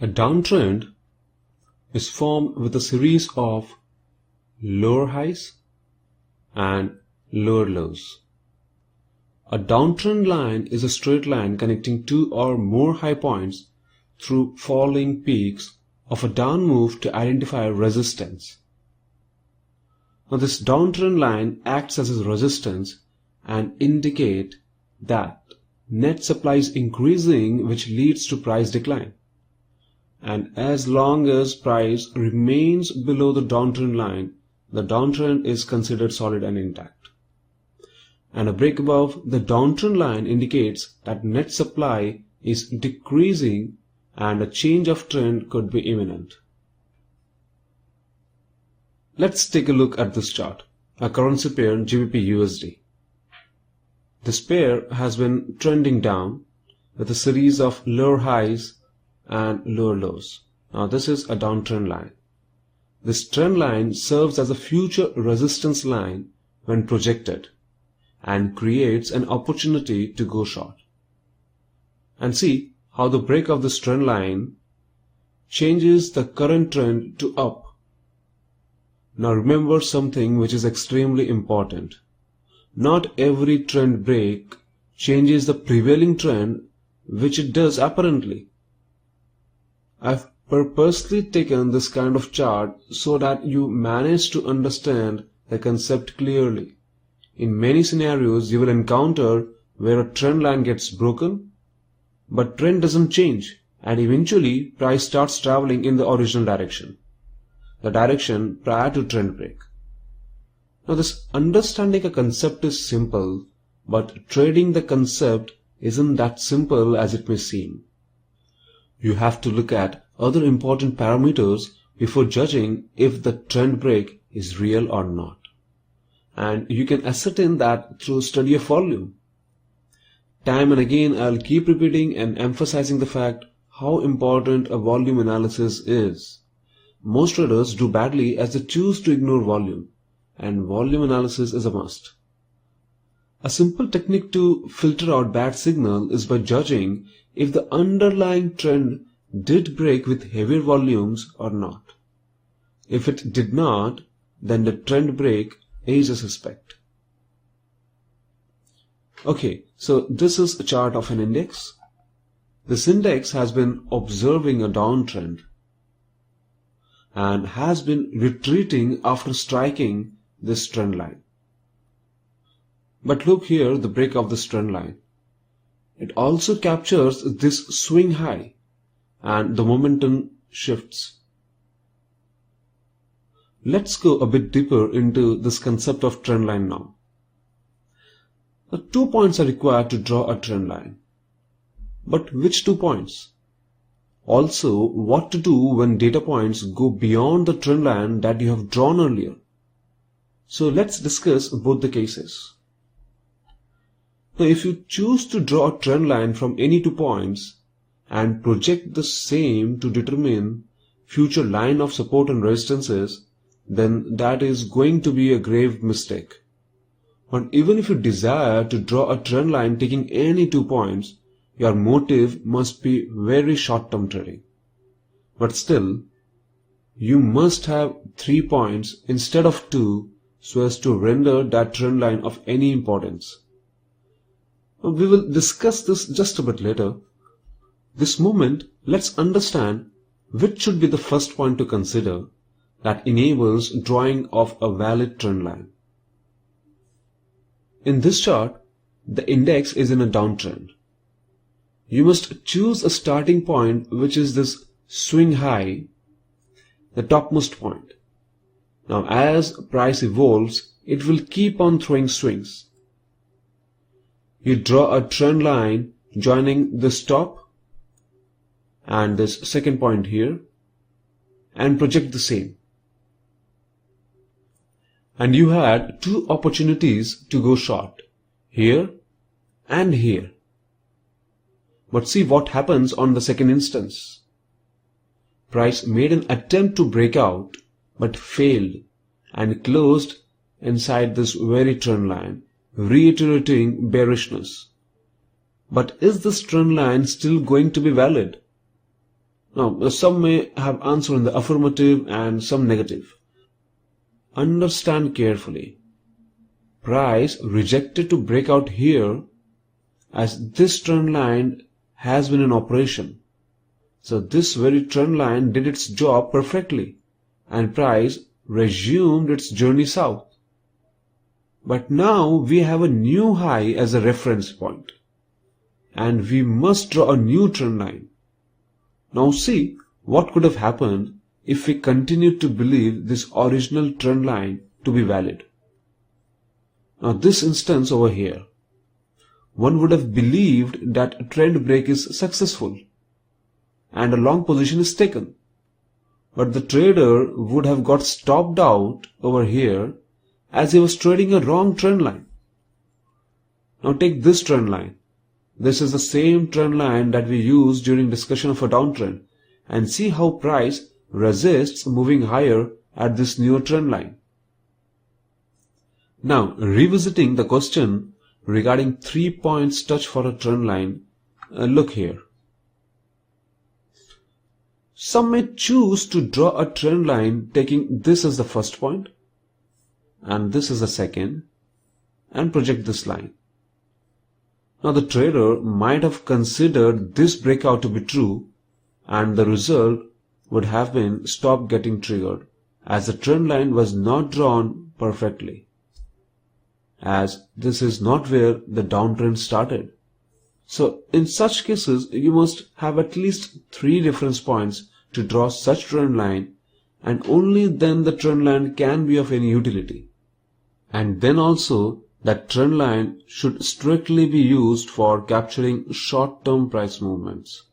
A downtrend is formed with a series of lower highs and lower lows. A downtrend line is a straight line connecting two or more high points through falling peaks of a down move to identify resistance. Now this downtrend line acts as a resistance and indicate that net supply is increasing, which leads to price decline. And as long as price remains below the downtrend line, the downtrend is considered solid and intact. And a break above the downtrend line indicates that net supply is decreasing and a change of trend could be imminent. Let's take a look at this chart, a currency pair GBP USD. This pair has been trending down with a series of lower highs and lower lows. Now this is a downtrend line. This trend line serves as a future resistance line when projected and creates an opportunity to go short. And see how the break of this trend line changes the current trend to up. Now remember something which is extremely important. Not every trend break changes the prevailing trend, which it does apparently. I've purposely taken this kind of chart so that you manage to understand the concept clearly. In many scenarios, you will encounter where a trend line gets broken, but trend doesn't change, and eventually price starts traveling in the original direction, the direction prior to trend break. Now this understanding a concept is simple, but trading the concept isn't that simple as it may seem. You have to look at other important parameters before judging if the trend break is real or not. And you can ascertain that through study of volume. Time and again I'll keep repeating and emphasizing the fact how important a volume analysis is. Most traders do badly as they choose to ignore volume, and volume analysis is a must. A simple technique to filter out bad signal is by judging if the underlying trend did break with heavier volumes or not. If it did not, then the trend break is a suspect. Okay, so this is a chart of an index. This index has been observing a downtrend and has been retreating after striking this trend line. But look here, the break of this trend line. It also captures this swing high and the momentum shifts. Let's go a bit deeper into this concept of trend line now. The 2 points are required to draw a trend line. But which 2 points? Also, what to do when data points go beyond the trend line that you have drawn earlier. So let's discuss both the cases. Now if you choose to draw a trend line from any 2 points and project the same to determine future line of support and resistances, then that is going to be a grave mistake. But even if you desire to draw a trend line taking any 2 points, your motive must be very short-term trading. But still, you must have 3 points instead of 2 so as to render that trend line of any importance. We will discuss this just a bit later. This moment, let's understand which should be the first point to consider that enables drawing of a valid trend line. In this chart, the index is in a downtrend. You must choose a starting point, which is this swing high, the topmost point. Now as price evolves, it will keep on throwing swings. You draw a trend line joining this top and this second point here and project the same. And you had 2 opportunities to go short, here and here. But see what happens on the second instance. Price made an attempt to break out but failed and closed inside this very trend line, reiterating bearishness. But is this trend line still going to be valid? Now, some may have answered in the affirmative and some negative. Understand carefully. Price rejected to break out here as this trend line has been in operation. So this very trend line did its job perfectly and price resumed its journey south. But now we have a new high as a reference point and we must draw a new trend line. Now see what could have happened if we continued to believe this original trend line to be valid. Now this instance over here, one would have believed that a trend break is successful and a long position is taken. But the trader would have got stopped out over here as he was trading a wrong trend line. Now take this trend line. This is the same trend line that we used during discussion of a downtrend and see how price resists moving higher at this newer trend line. Now revisiting the question regarding 3 points touch for a trend line, look here. Some may choose to draw a trend line taking this as the first point and this is the second and project this line. Now the trader might have considered this breakout to be true and the result would have been stop getting triggered as the trend line was not drawn perfectly, as this is not where the downtrend started. So in such cases you must have at least 3 reference points to draw such trend line and only then the trend line can be of any utility. And then also that trend line should strictly be used for capturing short-term price movements.